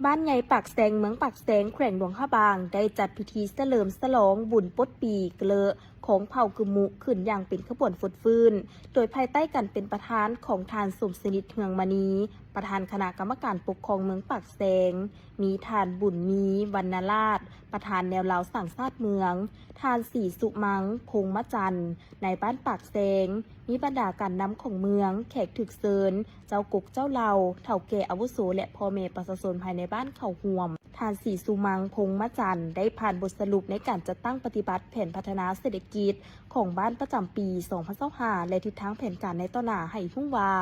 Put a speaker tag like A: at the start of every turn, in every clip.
A: บ้านไงปากแสงเมืองปากแสงแขวงหลวงพระบางได้จัดพิธีเฉลิมฉลองบุญปดปีเกลอของเผ่ากึมุขึ้นอย่างเป็นขบวนฟดฟื้นโดยภายใต้กันเป็นประธานของทานสมสนิทเฮืองมณีประธานคณะกรรมการปกครองเมืองปากแสงมีทานบุญมีวรรณราชประธานแนวเหลาสั่งซาดเมืองทานสีสุมังพงมะจันในบ้านปากแสงมีบรรดาการนำของเมืองแขกถึกเซินเจ้ากกเจ้าเหล่าเถ่าแก่อาวุโสและพ่อแม่ประชาชนภายในบ้านเขาห่วมทานสีสุมังพงมะจันได้ผ่านบทสรุปในการจัดตั้งปฏิบัติแผนพัฒนาเศรษฐกิจของบ้านประจำปี 2025 และทิศทางแผนการในต้นหน้าให้หุ่งวา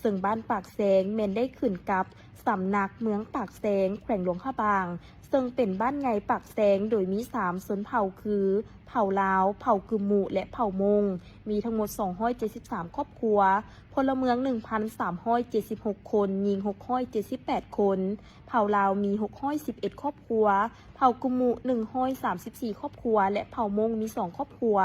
A: ซึ่งบ้านปากแสงเมนได้ขึ้นกับสำนักเมืองปากแสงแขวงหลวงพระบางซึ่งเป็นบ้านไงปากแสงโดยมี3ชนเผ่าคือเผ่าลาวเผ่ากึมมุและเผ่ามงมีทั้งหมด273ครอบครัวพลเมือง 1,376 คนหญิง678คนเผ่าลาวมี611ครอบครัวเผ่ากึมมุ134ครอบครัวและเผ่ามงมี2ครอบครัว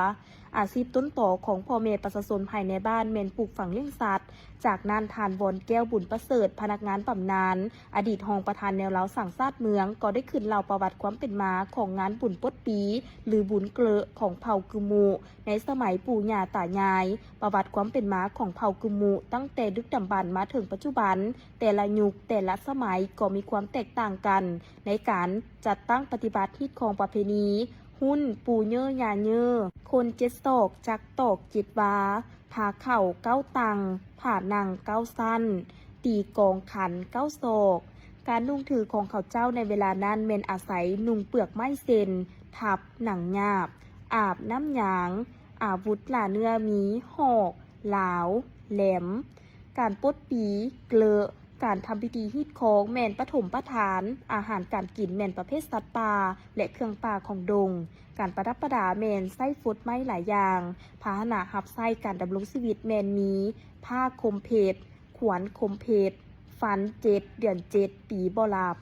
A: อาชีพต้นต่อของพ่อแม่ประชาชนภายในบ้านแม่นปลูกฝังเลี้ยงสัตว์จากนั้นทานวอนแก้วบุญประเสริฐพนักงานบำนาญอดีตรองประธานแนวเล้าสั่งซาดเมืองก็ได้ขึ้นเล่าประวัติความเป็นมาของงานบุญปดปีหรือบุญเกลอของเผ่ากึมมุในสมัยปู่ย่าตายายประวัติความเป็นมาของเผ่ากึมมุตั้งแต่ดึกดำบรรพ์มาถึงปัจจุบันแต่ละยุคแต่ละสมัยก็มีความแตกต่างกันในการจัดตั้งปฏิบัติที่ของประเพณีหุ้นปูเยื่อยาเยื่อคนเจ็ดศอกจักตอกจิตวาผาเข่าเก้าตังผ่านังเก้าสั้นตีกองขันเก้าศอกการนุ่งถือของเขาเจ้าในเวลานั้นเมนอาศัยนุ่งเปลือกไม้เซนทับหนังหยาบอาบน้ำหยางอาวุธหลาเนื้อมีหอกหลาวแหลมการปดปีเกลอการทำพิธีฮีดของแมนปฐมประทานอาหารการกินแมนประเภทสัตว์ป่าและเครื่องป่าของดงการประดับประดาแมนไส้ฟุตไม้หลายอย่างพาหนะหับไส้การดำรงชีวิตแมนมีผ้าคมเพชรขวานคมเพชรฟัน7 เดือน 7 ปีบ่หลับ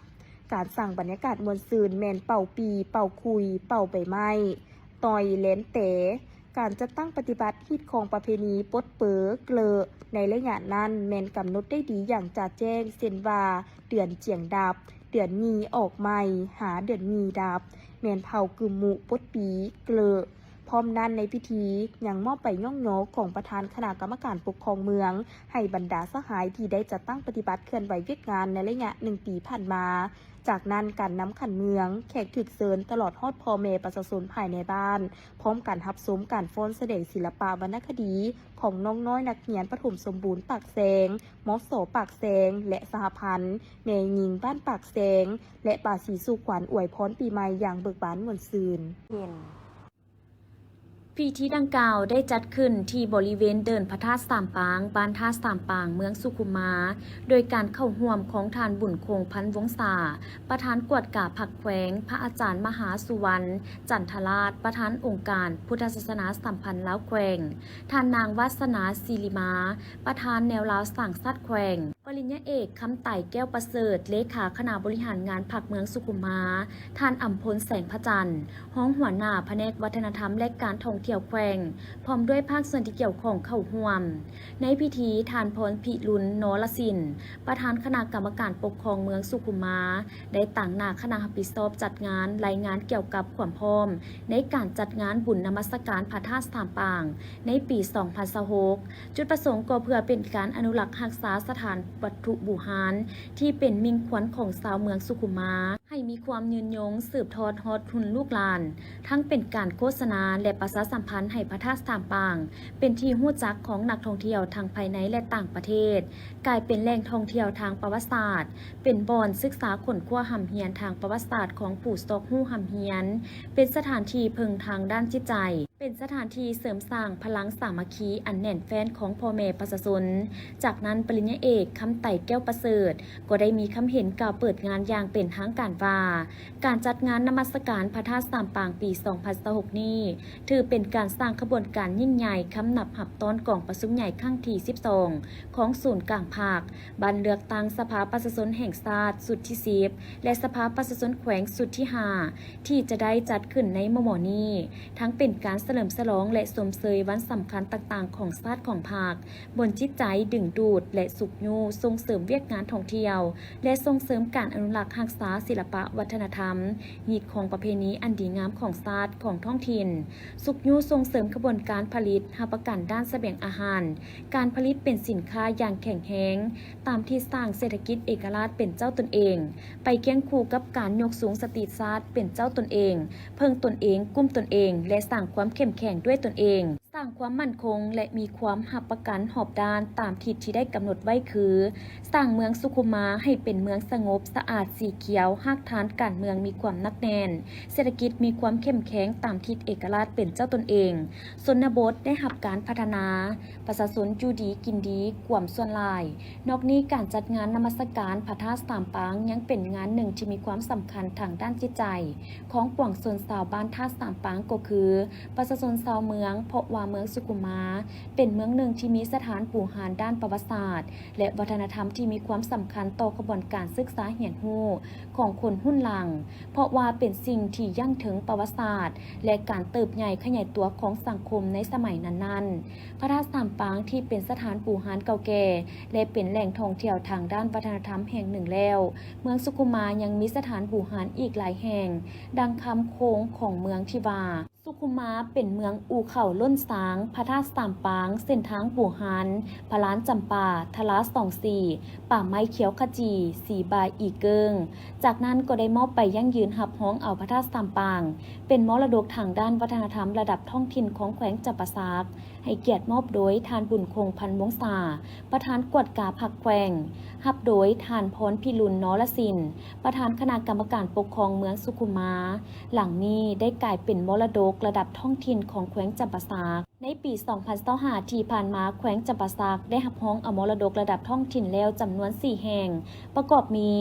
A: การสั่งบรรยากาศมวลซืนแมนเป่าปีเป่าคุยเป่าใบไม้ต่อยเลนเต๋การจะตั้งปฏิบัติฮิตของประเพณีปดเป๋อเกลอในระยะนั้นแมนกำหนดได้ดีอย่างจัดแจ้งเซนว่าเดือนเจียงดับเดือนมีออกใหม่หาเดือนมีดับแมนเผากึมมุปดปีเกลอพร้อมนั้นในพิธียังมอบไปย่องโยกของประธานคณะกรรมการปกครองเมืองให้บรรดาสหายที่ได้จัดตั้งปฏิบัติเคลื่อนไหวเวียกงานในระยะ1 ปีผ่านมาจากนั้นการนำขันเมืองแขกถึกเซินตลอดฮอดพ่อแม่ประชาชนภายในบ้านพร้อมการรับชมการฟ้อนแสดงศิลปะวรรณคดีของน้องน้อยนักเรียนประถมสมบูรณ์ปากแสงมอโสปากแสงและสหพันธ์แม่หญิงบ้านปากแสงและป่าศรีสุขวัญอวยพรปีใหม่อย่างเบิกบานม่วนซื่น
B: พิธีดังกล่าวได้จัดขึ้นที่บริเวณเดินพระธาตุสามปางบ้านท่าสามปางเมืองสุขุมา โดยการเข้าร่วมของทานบุญคงพันวงศาประธานกวดกาผักแขวงพระอาจารย์มหาสุวรรณจันทราชประธานองค์การพุทธศาสนาสัมพันธ์ลาวแขวงทานนางวาสนาศิริมาประธานแนวลาวสั่งสัตว์แขวงปริญญาเอกคำไต่แก้วประเสริฐเลขาคณะบริหารงานผักเมืองสุขุมาทานอัมพลแสงพระจันทร์ห้องหัวหน้าแผนกวัฒนธรรมและการท่องเที่ยวแขวงพร้อมด้วยภาคส่วนที่เกี่ยวข้องเข้าร่วมในพิธีทานพรพิรุณโนรสินประธานคณะกรรมการปกครองเมืองสุขุมาได้ตั้งหน้าคณะรับผิดชอบจัดงานรายงานเกี่ยวกับความพร้อมในการจัดงานบุญนมัสการพระธาตุสามปางในปี 2026 จุดประสงค์ก็เพื่อเป็นการอนุรักษ์รักษาสถานวัตถุโบราณที่เป็นมิ่งขวัญของชาวเมืองสุขุมาให้มีความยืนยงสืบทอดฮอดทุนลูกหลานทั้งเป็นการโฆษณาและประชาสัมพันธ์ให้พระธาตุสามปางเป็นที่ฮู้จักของนักท่องเที่ยวทางภายในและต่างประเทศกลายเป็นแหล่งท่องเที่ยวทางประวัติศาสตร์เป็นบ่อนศึกษาค้นคว้าหำเฮียนทางประวัติศาสตร์ของผู้สตอกฮู้หำเฮียนเป็นสถานที่พึงทางด้านจิตใจเป็นสถานที่เสริมสร้างพลังสามัคคีอันแน่นแฟ้นของพ่อแม่ประชาชนจากนั้นปริญญาเอกคำไต่แก้วประเสริฐก็ได้มีคำเห็นกล่าวเปิดงานอย่างเป็นทางการว่าการจัดงานนมัสการพระธาตุสามปางปี 2026 นี้ถือเป็นการสร้างขบวนการยิ่งใหญ่คำนับหับต้อนกองประชุมใหญ่ครั้งที่ 12 ของศูนย์กลางภาคบันเลือกตั้งสภาประชาชนแห่งชาติสุดที่ 10 และสภาประชาชนแขวงสุดที่ 5 ที่จะได้จัดขึ้นในม.นี้ทั้งเป็นการแส ลิมฉลองและสมเสยวันสำคัญต่างๆของชาติของภาคบนจิตใจดึงดูดและสุขยูส่งเสริมเวียกงานท่องเที่ยวและส่งเสริมการอนุรักษ์รักษาศิลปะวัฒนธรรมหีดของประเพณีอันดีงามของชาติของท้องถิ่นสุขยูส่งเสริมกระบวนการผลิตหาประกันด้านเสบียงอาหารการผลิตเป็นสินค้าอย่างแข็งแรงตามที่สร้างเศรษฐกิจเอกราชเป็นเจ้าตนเองไปเคียงคู่กับการยกสูงสตรีทชาติเป็นเจ้าตนเองเพิ่งตนเองกุ้มตนเองและสร้างความเข้มแข็งด้วยตนเองสร้างความมั่นคงและมีความหับประกันหอบด้านตามทิศที่ได้กำหนดไว้คือสร้างเมืองสุขุมาให้เป็นเมืองสงบสะอาดสีเขียวหากฐานการเมืองมีความนักแน่นเศรษฐกิจมีความเข้มแข็งตามทิศเอกราชเป็นเจ้าตนเองชนบทได้รับการพัฒนาประชาชนอยู่ดีกินดีกว่าส่วนหลายนอกนี้การจัดงานนมัสการพระธาตุสามปางยังเป็นงานหนึ่งที่มีความสำคัญทางด้านจิตใจของปวงชนชาวบ้านท่าสามปางก็คือประชาชนชาวเมืองเพราะว่าเมืองสุขุมาเป็นเมืองหนึ่งที่มีสถานปูหานด้านประวัติศาสตร์และวัฒนธรรมที่มีความสำคัญต่อกระบวนการศึกษาเรียนรู้ของคนรุ่นหลังเพราะว่าเป็นสิ่งที่ยั่งถึงประวัติศาสตร์และการเติบใหญ่ขยายตัวของสังคมในสมัยนั้นๆพระธาตุสามปางที่เป็นสถานปูหานเก่าแก่และเป็นแหล่งท่องเที่ยวทางด้านวัฒนธรรมแห่งหนึ่งแล้วเมืองสุขุมายังมีสถานปูหานอีกหลายแห่งดังคำโค้งของเมืองที่ว่าสุขุมาเป็นเมืองอู่เข่าล้นสางพระธาตุสามปางเส้นทางปูหานพระล้านจำปาทะลาสองสี่ป่าไม้เขียวขจีสีบายอีเกิงจากนั้นก็ได้มอบไปยั่งยืนหับห้องเอาพระธาตุสามปางเป็นมรดกทางด้านวัฒนธรรมระดับท้องถิ่นของแขวงจำปาสักให้เกียรติมอบโดยทานบุญคงพันวงศาประธานกวดกาผักแขวงหับโดยทานพรพิรุณนรสินประธานคณะกรรมการปกครองเมืองสุขุมาหลังนี้ได้กลายเป็นมรดกระดับท้องถิ่นของแขวงจำปาสักในปี2025ที่ผ่านมาแขวงจำปาสักได้รับห้องเอามรดกระดับท้องถิ่นแล้วจำนวน4แห่งประกอบมี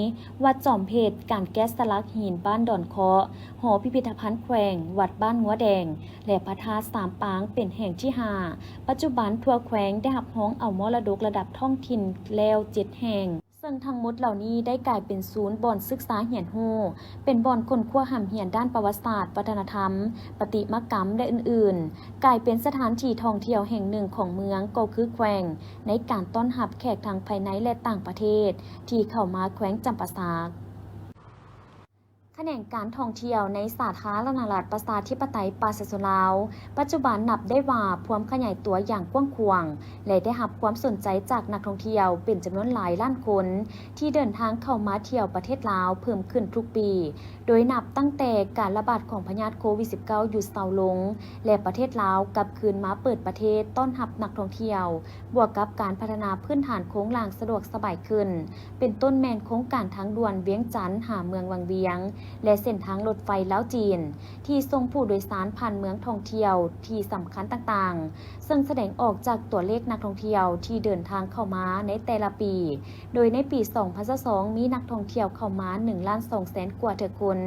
B: วัดจอมเพชรการแก๊สสลักหินบ้านดอนเคาะหอพิพิธภัณฑ์แขวงวัดบ้านงัวแดงและพระธาตุสามปางเป็นแห่งที่5ปัจจุบันทั่วแขวงได้รับห้องเอามรดกระดับท้องถิ่นแล้ว7แห่งซึ่งทั้งหมดเหล่านี้ได้กลายเป็นศูนย์บ่อนศึกษาเหียนฮู้เป็นบ่อนค้นคว้าหำเหียนด้านประวัติศาสตร์วัฒนธรรมประติมากรรมและอื่นๆกลายเป็นสถานที่ท่องเที่ยวแห่งหนึ่งของเมืองก็คือแขวงในการต้อนรับแขกทางภายในและต่างประเทศที่เข้ามาแขวงจำปาสักแขนงการท่องเที่ยวในสาธารณรัฐประชาธิปไตยประชาชนลาวปัจจุบันนับได้ว่าพร้อมขยายตัวอย่างกว้างขวางและได้รับความสนใจจากนักท่องเที่ยวเป็นจำนวนหลายล้านคนที่เดินทางเข้ามาเที่ยวประเทศลาวเพิ่มขึ้นทุกปีโดยนับตั้งแต่การระบาดของพยาธิโควิด -19 หยุดเซาลงและประเทศลาวกลับคืนมาเปิดประเทศต้อนรับนักท่องเที่ยวบวกกับการพัฒนาพื้นฐานโครงหลังสะดวกสบายขึ้นเป็นต้นแม่นโครงการทางด่วนเวียงจันทน์หาเมืองวังเวียงและเส้นทางรถไฟลาวจีนที่ส่งผู้โดยสารผ่านเมืองท่องเที่ยวที่สำคัญต่างๆซึ่งแสดงออกจากตัวเลขนักท่องเที่ยวที่เดินทางเข้ามาในแต่ละปีโดยในปี2022มีนักท่องเที่ยวเข้ามา 1,200,000 กว่าเถื่อคน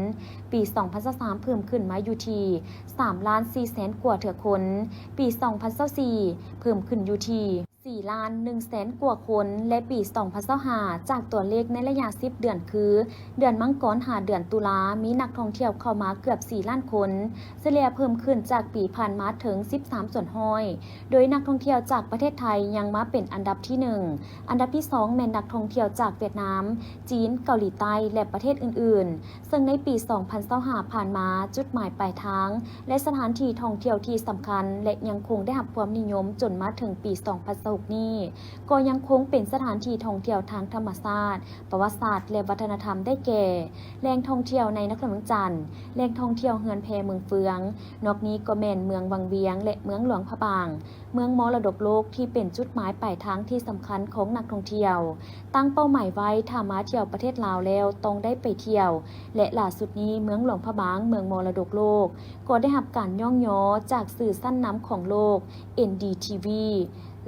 B: ปี2023เพิ่มขึ้นมาอยู่ที่3,400,000 กว่าเถื่อคนปี2024เพิ่มขึ้นอยู่ที่4,100,000 กว่าคนและปี2025จากตัวเลขในระยะ10เดือนคือเดือนมังกรหาเดือนตุลามีนักท่องเที่ยวเข้ามาเกือบ4ล้านคนเฉลี่ยเพิ่มขึ้นจากปีผ่านมาถึง13ส่วนห้อยโดยนักท่องเที่ยวจากประเทศไทยยังมาเป็นอันดับที่1อันดับที่2แม่นนักท่องเที่ยวจากเวียดนามจีนเกาหลีใต้และประเทศอื่นๆซึ่งในปี2025ผ่านมาจุดหมายปลายทางและสถานที่ท่องเที่ยวที่สำคัญและยังคงได้รับความนิยมจนมาถึงปี2026นี้ก็ยังคงเป็นสถานที่ท่องเที่ยวทางธรรมชาติประวัติศาสตร์และวัฒนธรรมได้แก่แหล่งท่องเที่ยวในนครเมืองจันทน์แหล่งท่องเที่ยวเฮือนแพเมืองเฟืองนอกนี้ก็แม่นเมืองวังเวียงและเมืองหลวงพระบางเมืองมรดกโลกที่เป็นจุดหมายปลายทางที่สำคัญของนักท่องเที่ยวตั้งเป้าหมายไว้ถ้ามาเที่ยวประเทศลาวแล้วต้องได้ไปเที่ยวและล่าสุดนี้เมืองหลวงพระบางเมืองมรดกโลกก็ได้รับการย่องย้อจากสื่อสั้นน้ำของโลก NDTV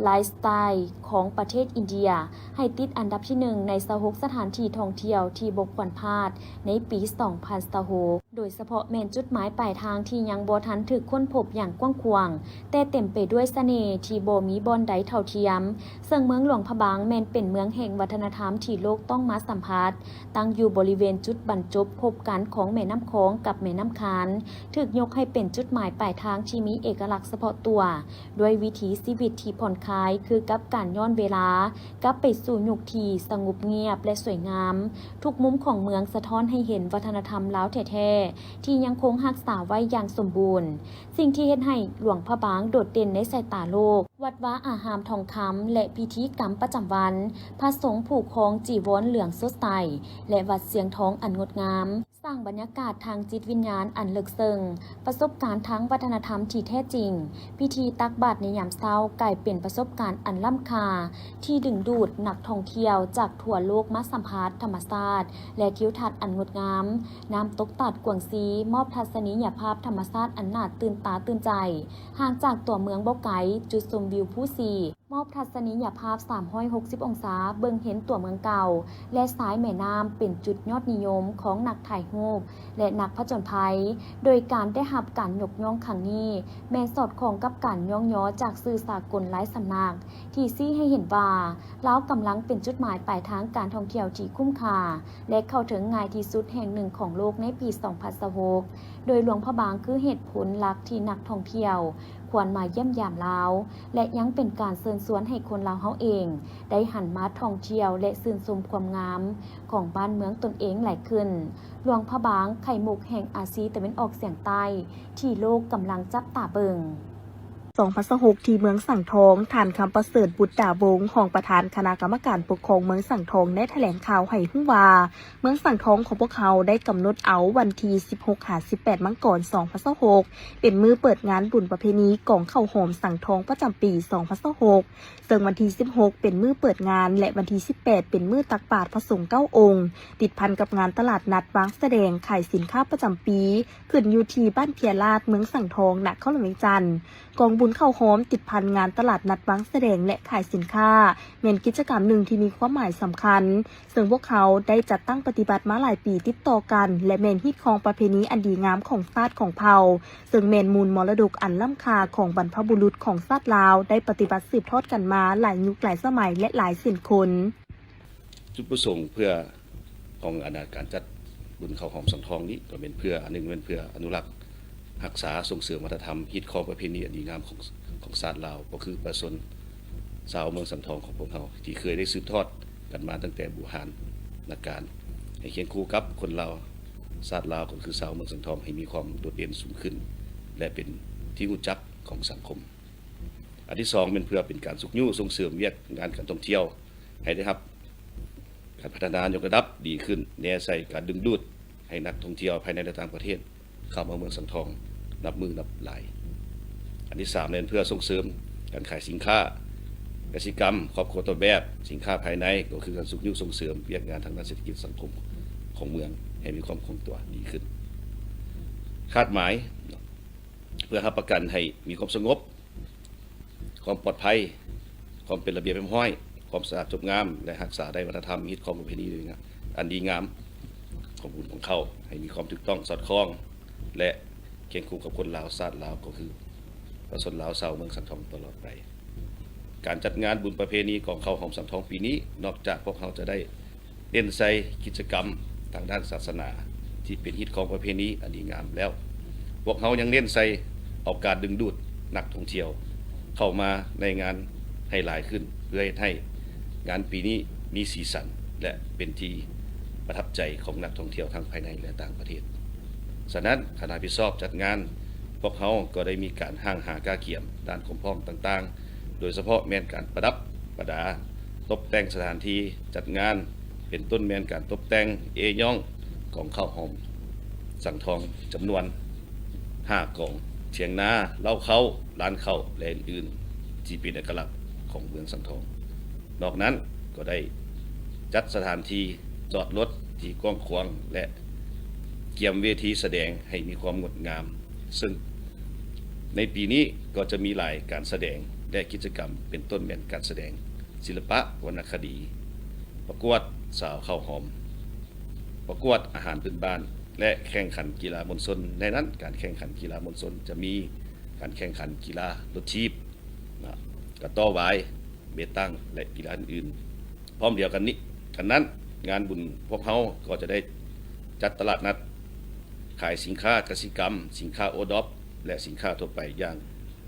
B: ไลฟ์สไตล์ของประเทศอินเดียให้ติดอันดับที่1ใน26สถานที่ท่องเที่ยวที่บ่ควรพลาดในปี2026โดยเฉพาะแม่นจุดหมายปลายทางที่ยังบ่ทันถูกค้นพบอย่างกว้างขวางแต่เต็มไปด้วยเสน่ห์ที่บ่มีบ่อนใดเท่าเทียมซึ่งเมืองหลวงพะบางแม่นเป็นเมืองแห่งวัฒนธรรมที่โลกต้องมาสัมผัสตั้งอยู่บริเวณจุดบรรจบพบกันของแม่น้ำโขงกับแม่น้ำคานถูกยกให้เป็นจุดหมายปลายทางที่มีเอกลักษณ์เฉพาะตัวด้วยวิถีชีวิตที่ผ่อนคลายคือกับการย้อนเวลากลับไปสู่ยุคที่สงบเงียบและสวยงามทุกมุมของเมืองสะท้อนให้เห็นวัฒนธรรมลาวแท้ๆที่ยังคงรักษาไว้อย่างสมบูรณ์สิ่งที่เฮ็ดให้หลวงพระบางโดดเด่นในสายตาโลกวัดว้าอาหารทองคำและพิธีกรรมประจำวันพระสงฆ์ผูกคองจีวรเหลืองสดใสและวัดเสียงทองอันงดงามสร้างบรรยากาศทางจิตวิญญาณอันลึกซึ้งประสบการณ์ทั้งวัฒนธรรมที่แท้จริงพิธีตักบาตรในยามเช้ากลายเป็นประสบการณ์อันล้ำค่าที่ดึงดูดนักท่องเที่ยวจากทั่วโลกมาสัมผัสธรรมชาติและทิวทัศน์อันงดงามน้ำตกตัดกวางซีมอบทัศนียภาพธรรมชาติอันน่าตื่นตาตื่นใจห่างจากตัวเมืองบ่ไกลจุดชมวิวผู้ซีมอบทัศนียภาพ360องศาเบิ่งเห็นตัวเมืองเก่าและสายแม่น้ำเป็นจุดยอดนิยมของนักถ่ายรูปและนักผจญภัยโดยการได้รับการยกย่องครั้งนี้แม้นสอดคล้องกับการย่องย้อจากสื่อสากลหลายสำนักที่ชี้ให้เห็นว่าลาวกำลังเป็นจุดหมายปลายทางการท่องเที่ยวที่คุ้มค่าและเข้าถึงง่ายที่สุดแห่งหนึ่งของโลกในปี2026โดยหลวงพระบางคือเหตุผลหลักที่นักท่องเที่ยวควรมาเยี่ยมยามลาวและยังเป็นการเชิญชวนให้คนลาวเฮาเองได้หันมาท่องเที่ยวและชื่นชมความงามของบ้านเมืองตนเองหลายขึ้นหลวงพระบางไข่มุกแห่งอาซีตะวันออกเฉียงใต้ที่โลกกำลังจับตาเบิ่ง2026ที่เมืองสังทองท่านคำประเสริฐบุตรดาวงศ์รองประธานคณะกรรมการปกครองเมืองสังทองได้แถลงข่าวให้ฮู้ว่าเมืองสังทองของพวกเขาได้กำหนดเอาวันที่16-18 มังกร2026เป็นมื้อเปิดงานบุญประเพณีกองข้าวหอมสังทองประจำปี2026ซึ่งวันที่16เป็นมื้อเปิดงานและวันที่18เป็นมื้อตักบาตรพระสงฆ์9องค์ติดพันกับงานตลาดนัดวางแสดงขายสินค้าประจำปีขึ้นอยู่ที่บ้านเพียราชเมืองสังทองณเข้าหลวงจันทร์กองบุญข้าวหอมติดพันงานตลาดนัดวางแสดงและขายสินค้าเป็นกิจกรรมหนึ่งที่มีความหมายสำคัญซึ่งพวกเขาได้จัดตั้งปฏิบัติมาหลายปีติดต่อกันและเป็นฮิตของประเพณีอันดีงามของชาติของเผ่าซึ่งเป็นมูลมรดกอันล้ำค่าของบรรพบุรุษของชาติลาวได้ปฏิบัติสืบทอดกันมาหลายยุคหลายสมัยและหลายสิบคน
C: จุดประสงค์เพื่อของการจัดบุญข้าวหอมสังทองนี้ก็เป็นเพื่ออันนึงเป็นเพื่ออนุรักษ์รักษาส่งเสริมวัฒนธรรมฮิตของประเพณีอันดีงามของชาติลาวก็คือประชาชนชาวเมืองสังทองของพวกเราที่เคยได้สืบทอดกันมาตั้งแต่โบราณกาลให้เคียงคู่กับคนลาวชาติลาวก็คือชาวเมืองสังทองให้มีความโดดเด่นสูงขึ้นและเป็นที่รู้จักของสังคมอันที่2เป็นเพื่อเป็นการสุขยุ่ส่งเสริมเวียกงานการท่องเที่ยวให้ได้ครับการพัฒนายกระดับดีขึ้นแนวใส่การดึงดูดให้นักท่องเที่ยวภายในและต่างประเทศเข้ามาเมืองสังทองนับมือนับหลายอันที่3เป็นเพื่อส่งเสริมการขายสินค้ากสิกรรมครอบครัวต้นแบบสินค้าภายในก็คือการสุขยุ่ส่งเสริมเวียกงานทางด้านเศรษฐกิจสังคมของเมืองให้มีความคงตัวดีขึ้นคาดหมายเพื่อรับประกันให้มีความสงบความปลอดภัยความเป็นระเบียบเรียบร้อยความสะอาดจบงามและรักษาได้วัฒนธรรมฮิตของประเพณีอันดีงามของบุญของเขาให้มีความถูกต้องสอดคล้องและเคียงคู่กับคนลาวชาติลาวก็คือประชาชนลาวชาวเมืองสังทองตลอดไปการจัดงานบุญประเพณีของข้าวหอมสังทองปีนี้นอกจากพวกเขาจะได้เล่นใส่กิจกรรมทางด้านศาสนาที่เป็นฮิตของประเพณีอันดีงามแล้วพวกเขายังเล่นใส่เอาการดึงดูดนักท่องเที่ยวเข้ามาในงานให้หลายขึ้นเพื่อให้งานปีนี้มีสีสันและเป็นที่ประทับใจของนักท่องเที่ยวทั้งภายในและต่างประเทศฉะนั้นคณะพิชอบจัดงานพวกเขาก็ได้มีการห้างหากาเกี่ยมด้านความพร้อมต่างๆโดยเฉพาะแม่นการประดับประดาตกแต่งสถานที่จัดงานเป็นต้นแม่นการตกแต่งเอย่องของข้าวหอมสังทองจำนวน5กล่องเชียงนาเล่าเข้าร้านเข้าและอื่นๆที่เป็นเอกลักษณ์ของเมืองสังทองนอกนั้นก็ได้จัดสถานที่จอดรถที่กว้างขวางและเกี่ยมเวทีแสดงให้มีความงดงามซึ่งในปีนี้ก็จะมีหลายการแสดง และกิจกรรมเป็นต้นแม่นการแสดงศิลปะวรรณคดี ประกวดสาวข้าวหอม ประกวดอาหารพื้นบ้านและแข่งขันกีฬามวลชนในนั้นการแข่งขันกีฬามวลชนจะมีการแข่งขันกีฬารถชีพกระต้อวายเบตังและกีฬาอื่นพร้อมเดียวกันนั้นงานบุญพวกเขาก็จะได้จัดตลาดนัดขายสินค้ากสิกรรมสินค้าโอดอปและสินค้าทั่วไปอย่าง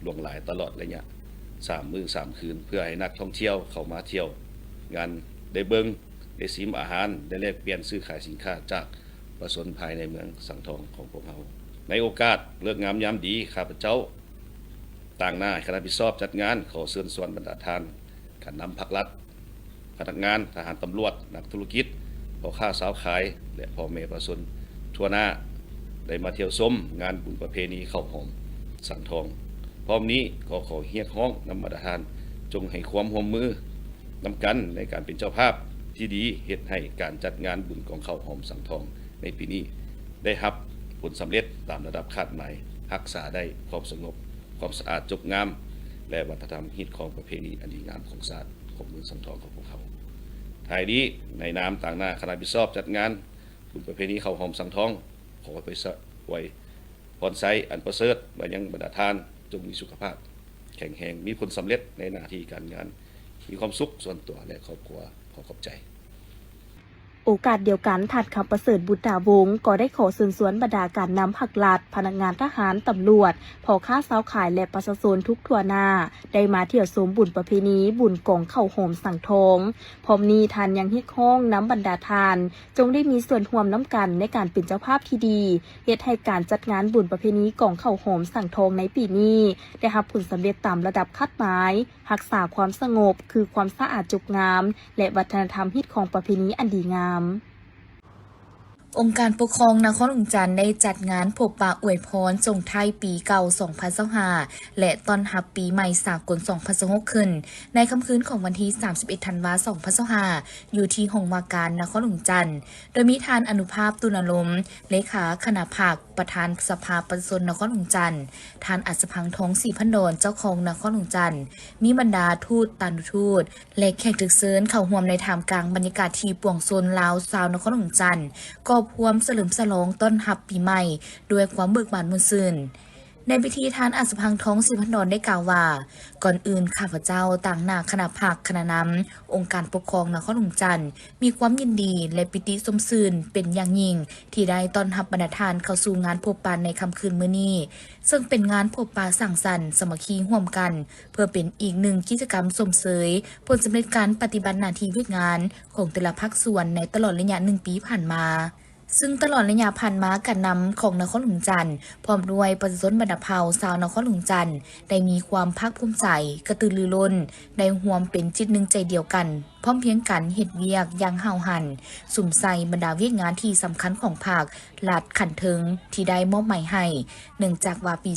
C: หลวงหลายตลอดระยะ3 มื้อ 3 คืนเพื่อให้นักท่องเที่ยวเข้ามาเที่ยวงานได้เบิ่งได้ชิมอาหารได้แลกเปลี่ยนซื้อขายสินค้าจากประชาชนภายในเมืองสังทองของพวกเราในโอกาสเลิกงามยามดีข้าพเจ้าต่างหน้าคณะรับผิดชอบจัดงานขอเชิญชวนบรรดาท่านการนำภาครัฐพนักงานทหารตำรวจนักธุรกิจพ่อค้าสาวขายและพ่อแม่ประชาชนทั่วหน้าได้มาเที่ยวชมงานบุญประเพณีข้าวหอมสังทองพร้อมนี้ก็ขอเรียกร้องนำบรรดาท่านจงให้ความร่วมมือนำกันในการเป็นเจ้าภาพที่ดีเฮ็ดให้การจัดงานบุญของข้าวหอมสังทองในปีนี้ได้รับผลสำเร็จตามระดับคาดหมายรักษาได้ความสงบความสะอาดจบงามและวัฒนธรรมฮิตของประเพณีอันดีงามของชาติของเมืองสังทองของพวกเขาท้ายนี้ในนามต่างหน้าคณะรับผิดชอบจัดงานบุญประเพณีข้าวหอมสังทองขอไปไว้พรไซอันประเสริฐไว้ยังบรรดาท่านจงมีสุขภาพแข็งแรงมีผลสำเร็จในหน้าที่การงานมีความสุขส่วนตัวและครอบครัวขอขอบใจ
A: โอกาสเดียวกันถัดคำประเสริฐบุตรดาวงศ์ก็ได้ขอเชิญชวนบรรดาการนำผักลัดพนักงานทหารตำรวจพ่อค้าสาวขายและประชาชนทุกทั่วหน้าได้มาเที่ยวชมบุญประเพณีบุญกองข้าวหอมสังทองพร้อมนี้ทานยังเฮ็ดข้องน้ำบรรดาทานจงได้มีส่วนร่วมน้ำกันในการเป็นเจ้าภาพที่ดีเฮ็ดให้การจัดงานบุญประเพณีกองข้าวหอมสังทองในปีนี้ได้รับผลสำเร็จตามระดับคาดหมายรักษาความสงบคือความสะอาดจุกงามและวัฒนธรรมฮิตของประเพณีอันดีงาม
B: องค์การปกครองนครหลวงจันทร์ได้จัดงานพบปะอวยพรส่งท้ายปีเก่า 2025 และต้อนรับปีใหม่สากล 2026 ขึ้นในค่ำคืนของวันที่ 31 ธันวาคม 2025 อยู่ที่ห้องว่าการนครหลวงจันทร์โดยมีทานอนุภาพตุลาลมเลขาคณะภาคประธานสภาประชาชนนครหลวงจันทร์ทานอัศพังทองศรีพันดรเจ้าของนครหลวงจันทร์มีบรรดาทูตตันทูตและแขกถึกเชิญเข้าร่วมในท่ามกลางบรรยากาศที่ป่วงโซนลาวชาวนครหลวงจันทร์ก็พวมเฉลิมฉลองต้อนรับปีใหม่ด้วยความเบิกบานม่วนซื่นในพิธีทานอัศพังทองศรีพันดรได้กล่าวว่าก่อนอื่นข้าพเจ้าต่างหน้าคณะภาคคณะนำองค์การปกครองนครหลวงจันทร์มีความยินดีและปิติสมชื่นเป็นอย่างยิ่งที่ได้ต้อนรับบรรดาทานเข้าสู่งานพบปะในค่ำคืนมื้อนี้ซึ่งเป็นงานพบปะสังสรรค์สามัคคีร่วมกันเพื่อเป็นอีกหนึ่งกิจกรรมสมเสยผลสำเร็จการปฏิบัติหน้าที่เวียกงานของแต่ละภาคส่วนในตลอดระยะ1 ปีผ่านมาซึ่งตลอดระยะผ่านมาการนำของนครหลวงจันทร์พร้อมด้วยประชาชนบรรดาเผ่าชาวนครหลวงจันทร์ได้มีความภาคภูมิใจกระตือรือร้นได้ร่วมเป็นจิตหนึ่งใจเดียวกันพร้อมเพียงกันเฮ็ดเวียกอย่างห้าวหันสุ่มใส่บรรดาเวียกงานที่สำคัญของภาครัฐขันเทิงที่ได้มอบหมายให้เนื่องจากว่าปี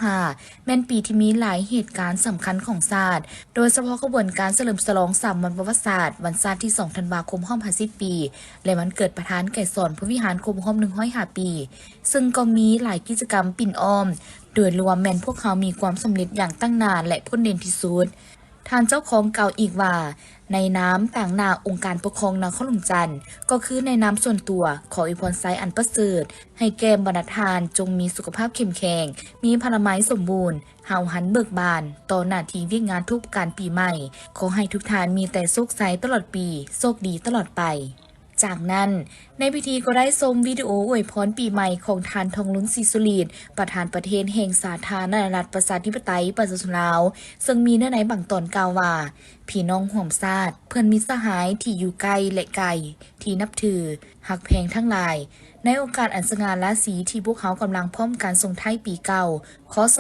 B: 2025 แม่นปีที่มีหลายเหตุการณ์สำคัญของชาติโดยเฉพาะขบวนการเฉลิมฉลอง3 วันประวัติศาสตร์วันชาติที่ 2 ธันวาคม50 ปีและวันเกิดประธานไก่สอนพระวิหารครบรอบ105 ปีซึ่งก็มีหลายกิจกรรมปิ่นอ้อมโดยรวมแม่นพวกเขามีความสำเร็จอย่างตั้งนานและพ้นเด่นที่สุดท่านเจ้าของเก่าอีกว่าในน้ำต่างหน้าองค์การปกครองนครหลวงจันทร์ก็คือในน้ำส่วนตัวขออวยพรไซอันประเสริฐให้แก่บรรดาทานจงมีสุขภาพเข้มแข็งมีพลามัยสมบูรณ์หาวหันเบิกบานต่อหน้าที่เวียกงานทุกการปีใหม่ขอให้ทุกท่านมีแต่โชคใสตลอดปีโชคดีตลอดไปจากนั้นในพิธีก็ได้ชมวิดีโออวยพรปีใหม่ของทานทองลุ้นศรีสุรีดประธานประเทศแห่งสาธารณรัฐประชาธิปไตยประชาชนลาวซึ่งมีเนื้อในบางตอนกล่าวว่าพี่น้องห่วมชาติเพื่อนมิตรสหายที่อยู่ไกลและไกลที่นับถือหักแพงทั้งหลายในโอกาสอันสง่าราศีที่พวกเขากำลังพร้อมการส่งท้ายปีเก่าคศ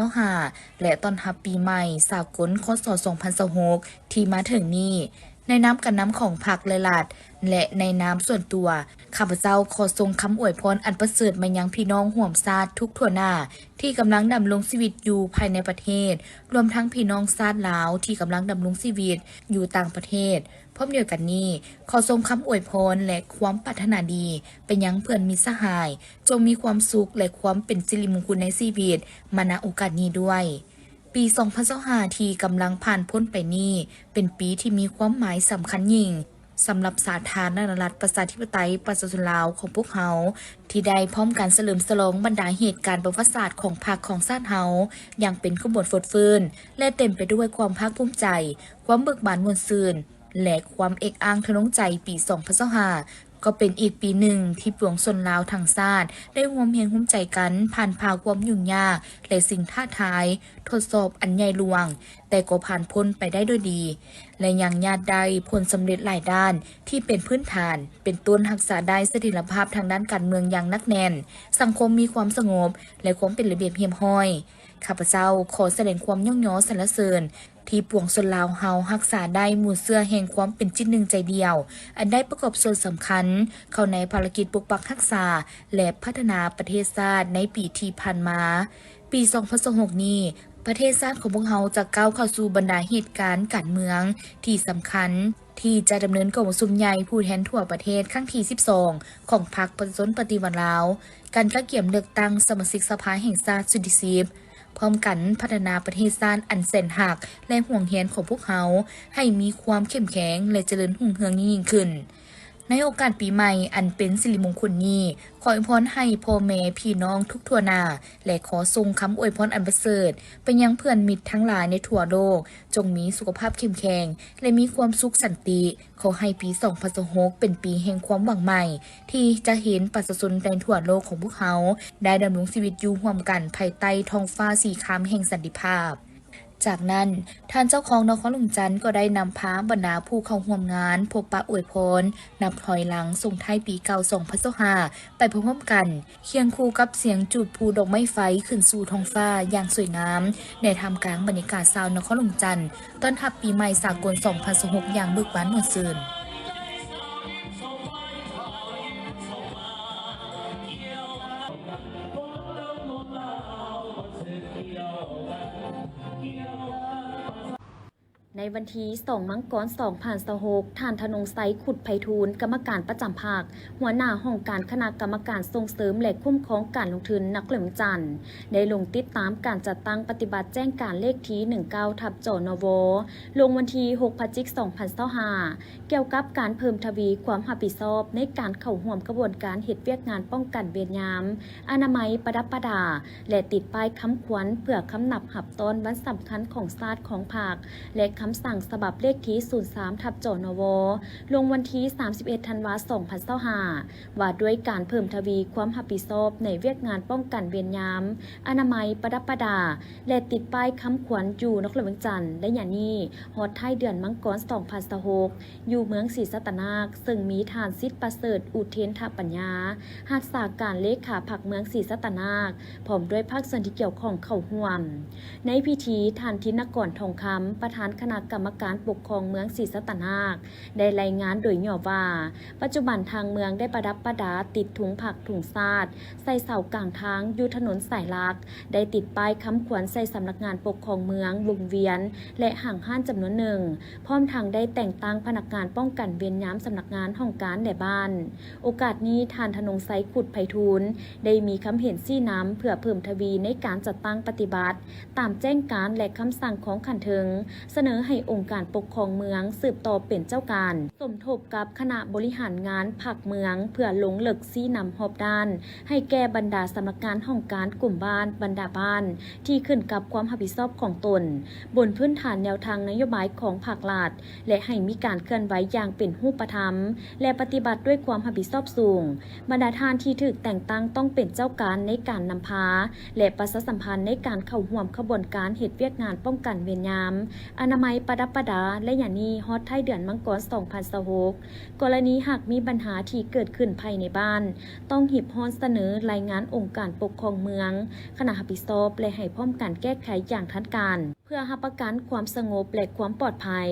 B: 2025และต้อนรับปีใหม่สากลคศ2026ที่มาถึงนี้ในน้ำกันน้ำของพรรคและรัฐและในน้ำส่วนตัวข้าพเจ้าขอส่งคำอวยพรอันประเสริฐมายังพี่น้องห่วมชาติทุกทั่วหน้าที่กำลังดำรงชีวิตอยู่ภายในประเทศรวมทั้งพี่น้องชาติลาวที่กำลังดำรงชีวิตอยู่ต่างประเทศพร้อมเดียวกันนี้ขอส่งคำอวยพรและความปรารถนาดีเป็นยังเพื่อนมิตรสหายจงมีความสุขและความเป็นสิริมงคลในชีวิตมาณโอกาสนี้ด้วยปี
D: ปี 2025 ที่กำลังผ่านพ้นไปนี้เป็นปีที่มีความหมายสำคัญยิ่งสำหรับสาธารณรัฐประชาธิปไตยประชาชนลาวของพวกเขาที่ได้พร้อมกันเฉลิมฉลองบรรดาเหตุการณ์ประวัติศาสตร์ของพรรคของชาติเฮาอย่างเป็นขบวนฟดฟื้นและเต็มไปด้วยความภาคภูมิใจความเบิกบานม่วนซื่นและความเอกอ้างทะนงใจปี 2025ก็เป็นอีกปีหนึ่งที่ปวงชนลาวทั้งชาติได้ร่วมแรงร่วมใจกันผ่านผ่าความยุ่งยากและสิ่งท้าทายทดสอบอันใหญ่หลวงแต่ก็ผ่านพ้นไปได้ด้วยดีและยังญาติได้ผลสำเร็จหลายด้านที่เป็นพื้นฐานเป็นต้นรักษาได้เสถียรภาพทางด้านการเมืองอย่างนักแน่นสังคมมีความสงบและความเป็นระเบียบเรียบร้อยข้าพเจ้าขอแสดงความย่องย้อสรรเสริญที่ปวงชนลาวเฮารักษาได้หมู่เสื้อแห่งความเป็นจิตหนึ่งใจเดียวอันได้ประกอบส่วนสำคัญเข้าในภารกิจปกปักรักษาและพัฒนาประเทศชาติในปีที่ผ่านมาปี 2026 นี้ประเทศชาติของพวกเราจะก้าวเข้าสู่บรรดาเหตุการณ์การเมืองที่สำคัญที่จะดำเนินกองประชุมใหญ่ผู้แทนทั่วประเทศครั้งที่ 12 ของพรรคประชาชนปฏิวัติลาวการกระเกี่ยมเลือกตั้งสมาชิกสภาแห่งชาติสุดที่ 10พร้อมกันพัฒนาประเทศชาติอันแสนหักและห่วงแหนของพวกเขาให้มีความเข้มแข็งและเจริญรุ่งเรืองยิ่งขึ้นในโอกาสปีใหม่อันเป็นสิริมงคลนี้ขออวยพรให้พ่อแม่พี่น้องทุกทั่วหน้าและขอส่งคำอวยพรอันประเสริฐไปยังเพื่อนมิตรทั้งหลายในทั่วโลกจงมีสุขภาพเข้มแข็งและมีความสุขสันติขอให้ปี 2026 เป็นปีแห่งความหวังใหม่ที่จะเห็นประชาชนในทั่วโลกของพวกเขาได้ดำรงชีวิตอยู่ร่วมกันภายใต้ท้องฟ้าสีครามแห่งสันติภาพจากนั้นท่านเจ้าของนครหลวงจันทร์ก็ได้นำพาบรรดาผู้เข้าร่วมงานพบปะอวยพรนับถอยหลังส่งท้ายปีเก่า2025ไปพร้อมๆกันเคียงคู่กับเสียงจุดพลุดอกไม้ไฟขึ้นสู่ท้องฟ้าอย่างสวยงามในท่ามกลางบรรยากาศชาวนครหลวงจันทร์ต้อนรับปีใหม่สากล2026อย่างเบิกบานม่วนซื่น
B: ในวันที่2 มังกร 2026ท่านธนงไซขุดไพฑูรย์กรรมการประจำภาคหัวหน้าห้องการคณะกรรมการส่งเสริมและคุ้มครองการลงทุนนักเลือกจันทร์ได้ลงติดตามการจัดตั้งปฏิบัติแจ้งการเลขที่ 19 จนวลงวันที่6 พฤศจิกายน 2025เกี่ยวกับการเพิ่มทวีความรับผิดชอบในการเข้าร่วมกระบวนการเฮ็ดเวียกงานป้องกันเวรยามอนามัยประดับประดาและติดป้ายค้ำขวัญเพื่อคำนับหับต้นวันสำคัญของชาติของภาคและคำสั่งฉบับเลขที่ 03 จนวลงวันที่ 31 ธันวาคม 2025ว่าด้วยการเพิ่มทวีความรับผิดชอบในเวียกงานป้องกันเวรยามอนามัยประดับประดาและติดป้ายค้ำขวัญอยู่นครหลวงจันทร์และอย่างนี้ฮอดท้ายเดือนมังกร 2026อยู่เมืองศรีสัตนาคซึ่งมีฐานสิทธิ์ประเสริฐอุเทนทปัญญารักษาการเลขาพรรคเมืองศรีสัตนาคพร้อมด้วยภาคส่วนที่เกี่ยวข้องเข้าร่วมในพิธีท่านธินกรทองคำประธานคณะกรรมการปกครองเมืองศรีสัตนาคได้รายงานโดยย่อว่าปัจจุบันทางเมืองได้ประดับประดาติดถุงผักถุงซาดใส่เสากลางทางอยู่ถนนสายหลักได้ติดป้ายค้ำขวัญใส่สำนักงานปกครองเมืองวงเวียนและห่างห้านจำนวนหนึ่งพร้อมทางได้แต่งตั้งพนักงานป้องกันเวรยามสำนักงานห้องการในบ้านโอกาสนี้ท่านธนงไซขุดไพฑูรย์ได้มีคำเห็นซี่น้ำเพื่อเพิ่มทวีในการจัดตั้งปฏิบัติตามแจ้งการและคำสั่งของขันเทิงเสนอให้องค์การปกครองเมืองสืบต่อเป็นเจ้าการสมทบกับคณะบริหารงานผักเมืองเพื่อลงเหลึกซี่นำหอบด้านให้แก่บรรดาสำนักงานห้องการกลุ่มบ้านบรรดาบ้านที่ขึ้นกับความรับผิดชอบของตนบนพื้นฐานแนวทางนโยบายของภาครัฐและให้มีการเคลื่อนไหวอย่างเป็นรูปธรรมและปฏิบัติด้วยความรับผิดชอบสูงบรรดาท่านที่ถูกแต่งตั้งต้องเป็นเจ้าการในการนำพาและประชาสัมพันธ์ในการเข้าร่วมขบวนการเหตุเวียกงานป้องกันเวรยามอนามัยประดับประดาและอย่างนี้ฮอดท้ายเดือนมังกร 2026กรณีหากมีปัญหาที่เกิดขึ้นภายในบ้านต้องหีบฮอนเสนอรายงานองค์การปกครองเมืองคณะรับผิดชอบและให้พร้อมการแก้ไขอย่างทันการเพื่อรับประกันความสงบและความปลอดภัย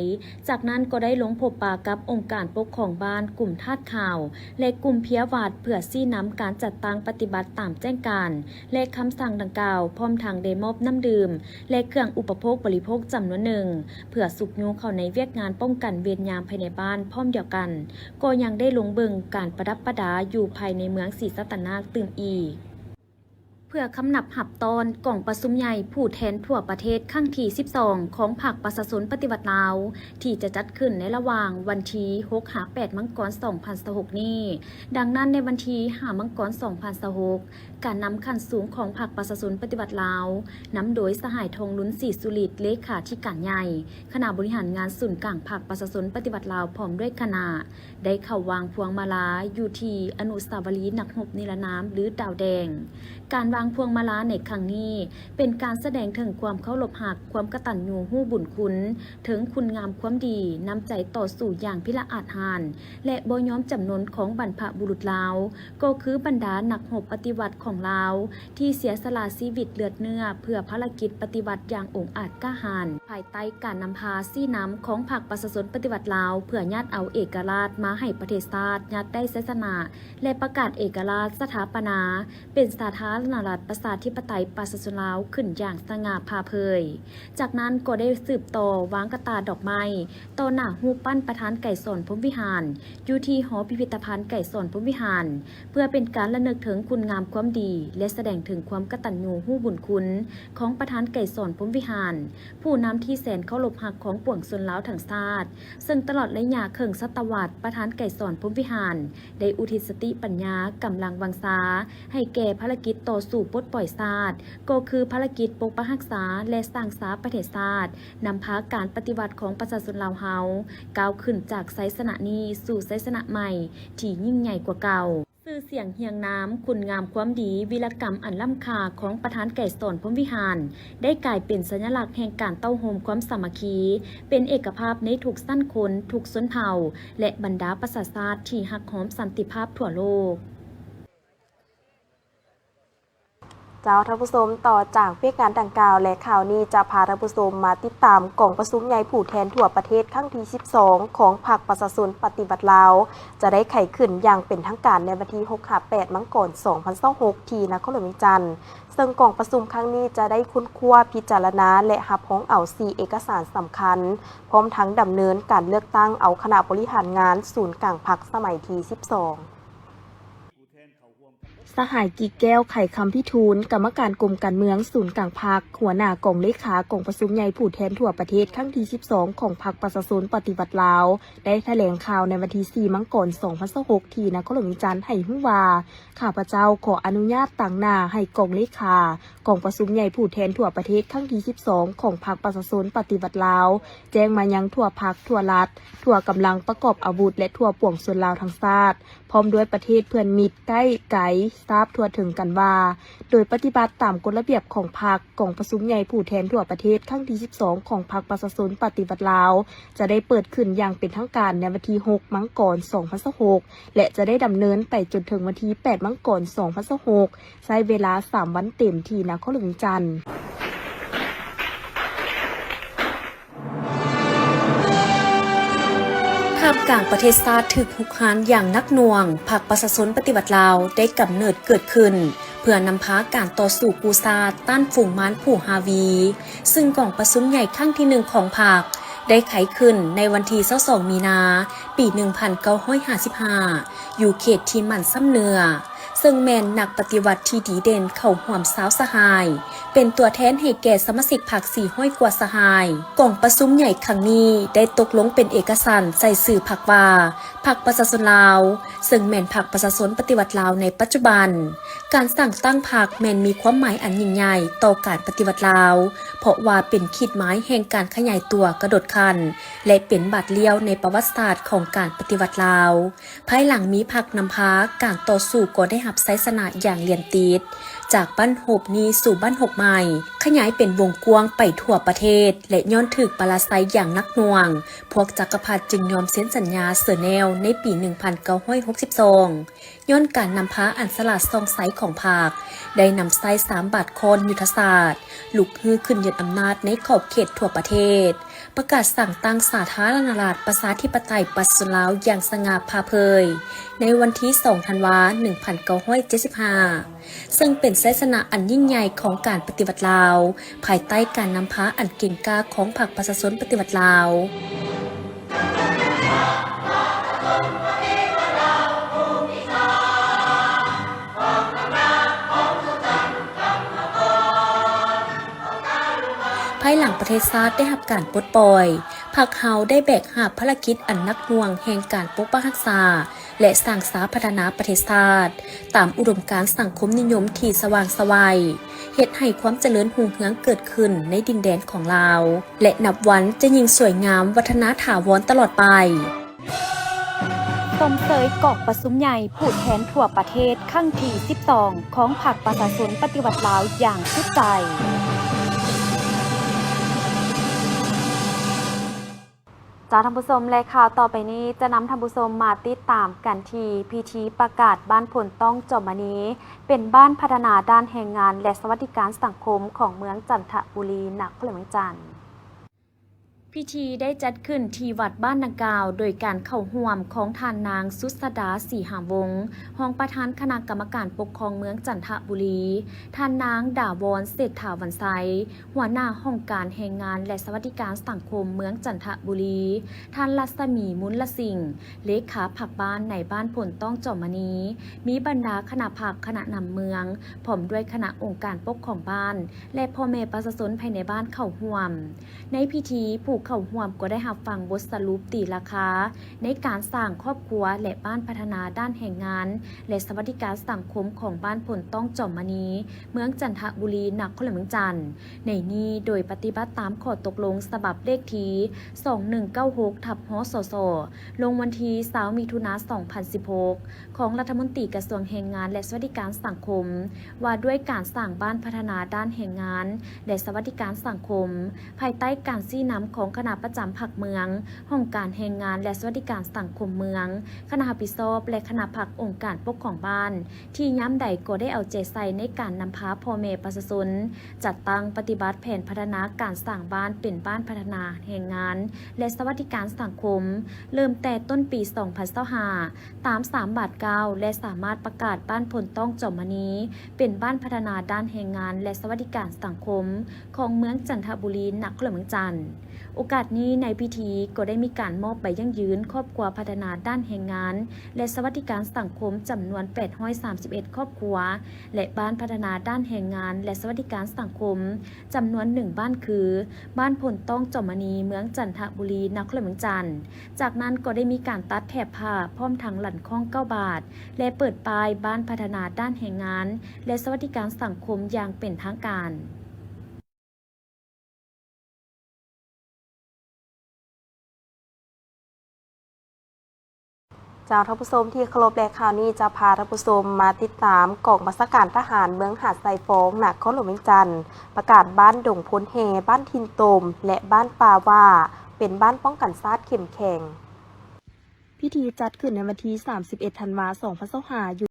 B: จากนั้นก็ได้ลงพบปะกับองค์การปกครองบ้านกลุ่มทาสข่าวและกลุ่มเพียวาดเพื่อซี่น้ำการจัดตั้งปฏิบัติตามแจ้งการและคำสั่งดังกล่าวพร้อมทางได้มอบน้ำดื่มและเครื่องอุปโภคบริโภคจำนวนหนึ่งเพื่อสุกยูเข้าในเวียกงานป้องกันเวรยามภายในบ้านพร้อมเดียวกันก็ยังได้ลงเบิงการประดับประดาอยู่ภายในเมืองศรีสัตนาคตื่มอีกเ พื่อคำนับหับตอนกล่องประชุมใหญ่ผู้แทนทั่วประเทศครั้งที่ 12 ของพรรคประชาชนปฏิวัติลาวที่จะจัดขึ้นในระหว่างวันที่6-8 มังกร 2026 นี้ดังนั้นในวันที่5 มังกร 2026 การนำขั้นสูงของพรรคประชาชนปฏิวัติลาวนำโดยสหายทองลุ้นศรีสุริตเลขาธิการใหญ่คณะบริหารงานศูนย์กลางพรรคประชาชนปฏิวัติลาวพร้อมด้วยคณะได้เข้าวางพวงมาลาอยู่ที่อนุสาวรีย์นักรบนิรนามหรือดาวแดงการวางพวงมาลาในครั้งนี้เป็นการแสดงถึงความเคารพหักความกตัญญูรู้บุญคุณถึงคุณงามความดีนำใจต่อสู่อย่างพิละอาจหาญและบ่ยอมจำนนของบรรพบุรุษลาวก็คือบรรดานักรบปฏิวัติของลาวที่เสียสละชีวิตเลือดเนื้อเพื่อภารกิจปฏิวัติอย่างองอาจกล้าหาญภายใต้การนำพาซี่น้ำของพรรคประชาชนปฏิวัติลาวเพื่อญาติเอาเอกราชมาให้ประเทศชาติญาติได้ศาสนาและประกาศเอกราชสถาปนาเป็นสาธารณรัฐประชาธิปไตยประชาชนลาวขึ้นอย่างสง่าผ่าเผยจากนั้นก็ได้สืบต่อวางกระตาดอกไม้ต่อหน้ารูปปั้นประธานไก่สอนพรหมวิหารอยู่ที่หอพิพิธภัณฑ์ไก่สอนพรหมวิหารเพื่อเป็นการระลึกถึงคุณงามความดีและแสดงถึงความกตัญญูรู้บุญคุณของประธานไก่สอนพรหมวิหารผู้นำที่แสนเคารพรักของปวงชนลาวทั้งชาติซึ่งตลอดระยะครึ่งศตวรรษประธานไก่สอนพรหมวิหารได้อุทิศสติปัญญากำลังวังษาให้แก่ภารกิจต่อสู้ปลดปล่อยชาติก็คือภารกิจปกปักรักษาและสร้างสาประเทศชาตินำพาการปฏิวัติของประชาชนลาวเฮาก้าวขึ้นจากไสสนะนี้สู่ไสสนะใหม่ที่ยิ่งใหญ่กว่าเก่าชื่อเสียงเฮียงน้ำคุณงามความดีวีรกรรมอันล้ำค่าของประธานไก่สอนพรหมวิหารได้กลายเป็นสัญลักษณ์แห่งการเต้าโฮมความสามัคคีเป็นเอกภาพในทุกสั้นคนทุกชนเผ่าและบรรดาประชาชาติที่หักหอมสันติภาพทั่วโลก
A: เจ้าท่านผู้ชมต่อจากเพื่อการดังกล่าวและข่าวนี้จะพาท่านผู้ชมมาติดตามกล่องประชุมใหญ่ผู้แทนทั่วประเทศครั้งที่ 12 ของพรรคประชาชนปฏิวัติลาวจะได้ไขขึ้นอย่างเป็นทางการในวันที่6-8 มังกร 2026 ที่นครหลวงเวียงจันทร์ซึ่งกล่องประชุมครั้งนี้จะได้ค้นคว้าพิจารณาและรับรองเอา 4 เอกสารสำคัญพร้อมทั้งดำเนินการเลือกตั้งเอาคณะบริหารงานศูนย์กลางพรรคสมัยที่ 12สหายกีแก้วไข่คำพิทูลกรรมการกรมการเมืองศูนย์กลางพรรคหัวหน้ากองเลขากองประชุมใหญ่ผู้แทนทั่วประเทศครั้งที่ 12 ของพรรคประชาชนปฏิวัติลาวได้แถลงข่าวในวันที่ 4 มังกร 2026 ที่นครหลวงเวียงจันทร์ให้รู้ว่าข้าพเจ้าขออนุญาตตั้งหน้าให้กองเลขากองประชุมใหญ่ผู้แทนทั่วประเทศครั้งที่ 12 ของพรรคประชาชนปฏิวัติลาวแจ้งมายังทั่วพรรคทั่วรัฐทั่วกำลังประกอบอาวุธและทั่วปวงชนลาวทั้งชาติพร้อมด้วยประเทศเพื่อนมิตรใกล้ไกลทราบทั่วถึงกันว่าโดยปฏิบัติตามกฎระเบียบของพรรคกองประชุมใหญ่ผู้แทนทั่วประเทศครั้งที่ 12 ของพรรคประชาชนปฏิวัติลาวจะได้เปิดขึ้นอย่างเป็นทางการในวันที่ 6 มังกร 2026 และจะได้ดำเนินไปจนถึงวันที่ 8 มังกร 2026 ใช้เวลา 3 วันเต็มที่นครหลวงเวียงจันทร์
B: ท่ามกลางประเทศชาติถึกหุกหานอย่างนักหน่วงพรรคประชาชนปฏิวัติลาวได้กำเนิดเกิดขึ้นเพื่อนำพาการต่อสู้กูซาต้านฝูงม้านผู้ฮาวีซึ่งกองประชุมใหญ่ครั้งที่1ของพรรคได้ไขขึ้นในวันที่ 22 มีนาปี 1955 อยู่เขตที่มันซ้ำเนือซึ่งแมนนักปฏิวัติที่ดีเด่นเข้าห่วมสาวสหายเป็นตัวแทนให้แก่สมาชิกพรรค400 กว่าสหายกองประชุมใหญ่ครั้งนี้ได้ตกลงเป็นเอกสารใส่สื่อพรรคว่าพรรคประชาชนลาวซึ่งแมนพรรคประชาชนปฏิวัติลาวในปัจจุบันการสั่งตั้งพรรคแมนมีความหมายอันยิ่งใหญ่ต่อการปฏิวัติลาวเพราะว่าเป็นขีดหมายแห่งการขยายตัวกระโดดคันและเป็นบาดเลี้ยวในประวัติศาสตร์ของการปฏิวัติลาวภายหลังมีพรรคนำพาการต่อสู้ก็ได้รับไสสนะอย่างเลียนติดจากบ้านหบนี้สู่บ้านหกใหม่ขยายเป็นวงกว้างไปทั่วประเทศและย้อนถึกปราศัยอย่างนักหน่วงพวกจักรพรรดิจึงยอมเซ็นสัญญาเสือแนวในปี 1962 ย้อนการนำพาอันสลัดซองไซของพรรคได้นำไส้3 บาทโคนยุทธศาสตร์ลุกฮือขึ้นยึดอำนาจในขอบเขตทั่วประเทศประกาศสั่งตั้งสาธารณรัฐประชาธิปไตยประชาชนลาวอย่างสง่าผ่าเผยในวันที่ 2 ธันวาคม 1975 ซึ่งเป็นไสสนะอันยิ่งใหญ่ของการปฏิวัติลาวภายใต้การนำพาอันเก่งกล้าของพรรคประชาชนปฏิวัติลาว
E: ข
B: ายหลังประเทศชาติได้รับการปลดปล่อยพรรคเฮาได้แบกหาบภารกิจอันหนักหน่วงแห่งการปกปักรักษาและสร้างสาพัฒนาประเทศชาติตามอุดมการณ์สังคมนิยมที่สว่างไสวเฮ็ดให้ความเจริญรุ่งเรืองเกิดขึ้นในดินแดนของลาวและนับวันจะยิ่งสวยงามวัฒนาถาวรตลอดไป
E: สมเสยกอกประสุมใหญ่ผู้แทนทั่วประเทศครั้งที่12ของพรรคประชาชนปฏิวัติลาวอย่างสุดใจจ้าท่านผู้ชมและข่าวต่อไปนี้จะนำท่านผู้ชมมาติดตามกันที่พิธีประกาศบ้านผลต้องจอมนี้เป็นบ้านพัฒนาด้านแรงงานและสวัสดิการสังคมของเมืองจันทบุรีนครหลวงจันทร์พิธีได้จัดขึ้นที่วัดบ้านนากาวโดยการเข้าร่วมของท่านนางสุสดาศรีหาวงศ์รองประธานคณะกรรมการปกครองเมืองจันทบุรีท่านนางดาวรเศรษฐาวันไซหัวหน้าห้องการแรงงานและสวัสดิการสังคมเมืองจันทบุรีท่านรัศมีมุนละสิ่งเลขาพรรคบ้านในบ้านผลต้องจอมนีมีบรรดาคณะพรรคคณะนำเมืองพร้อมด้วยคณะองค์การปกครองบ้านและพ่อแม่ประชาชนภายในบ้านเข้าร่วมในพิธีผู้เข้าร่วมก็ได้รับฟังบทสรุปตีราคาในการสร้างครอบครัวและบ้านพัฒนาด้านแรงงานและสวัสดิการสังคมของบ้านผลต้องจอมนีเมืองจันทบุรีนครหลวงจันทร์ในนี้โดยปฏิบัติตามข้อตกลงฉบับเลขที่2196/ฮสสลงวันที่20 มิถุนายน 2016ของรัฐมนตรีกระทรวงแรงงานและสวัสดิการสังคมว่าด้วยการสร้างบ้านพัฒนาด้านแรงงานและสวัสดิการสังคมภายใต้การชี้นำของคณะประจำพรรคเมืองห้องการแรงงานและสวัสดิการสังคมเมืองคณะรับผิดชอบและคณะพรรคองค์การปกครองบ้านที่ย้ำใดก็ได้เอาใจใส่ในการนำพาพ่อแม่ประชาชนจัดตั้งปฏิบัติแผนพัฒนาการสร้างบ้านเป็นบ้านพัฒนาแรงงานและสวัสดิการสังคมเริ่มแต่ต้นปี 2025ตาม3 บาท 9และสามารถประกาศบ้านผลต้องจอมนีเป็นบ้านพัฒนาด้านแรงงานและสวัสดิการสังคมของเมืองจันทบุรีนครหลวงจันทร์โอกาสนี้ในพิธีก็ได้มีการมอบใบยั่งยืนครอบครัวพัฒนาด้านแรงงานและสวัสดิการสังคมจำนวน831ครอบครัวและบ้านพัฒนาด้านแรงงานและสวัสดิการสังคมจำนวน1บ้านคือบ้านผลต้องจอมนีเมืองจันทบุรีนครหลวงจันทร์จากนั้นก็ได้มีการตัดแถบผ้าพร้อมทั้งหลั่นข้อง9 บาทและเปิดป้ายบ้านพัฒนาด้านแรงงานและสวัสดิการสังคมอย่างเป็นทางการ
A: เจ้าท่านผู้ชมที่เคารพและข่าวนี้จะพาท่านผู้ชมมาติดตามกองบัญชาการทหารเมืองหาดไซฟองนครหลวงจันทร์ประกาศบ้านดงพ้นเฮบ้านทินโตมและบ้านป่าว่าเป็นบ้านป้องกันชาติเข้มแข็งพิธีจัดขึ้นในวันที่31 ธันวาคม 2025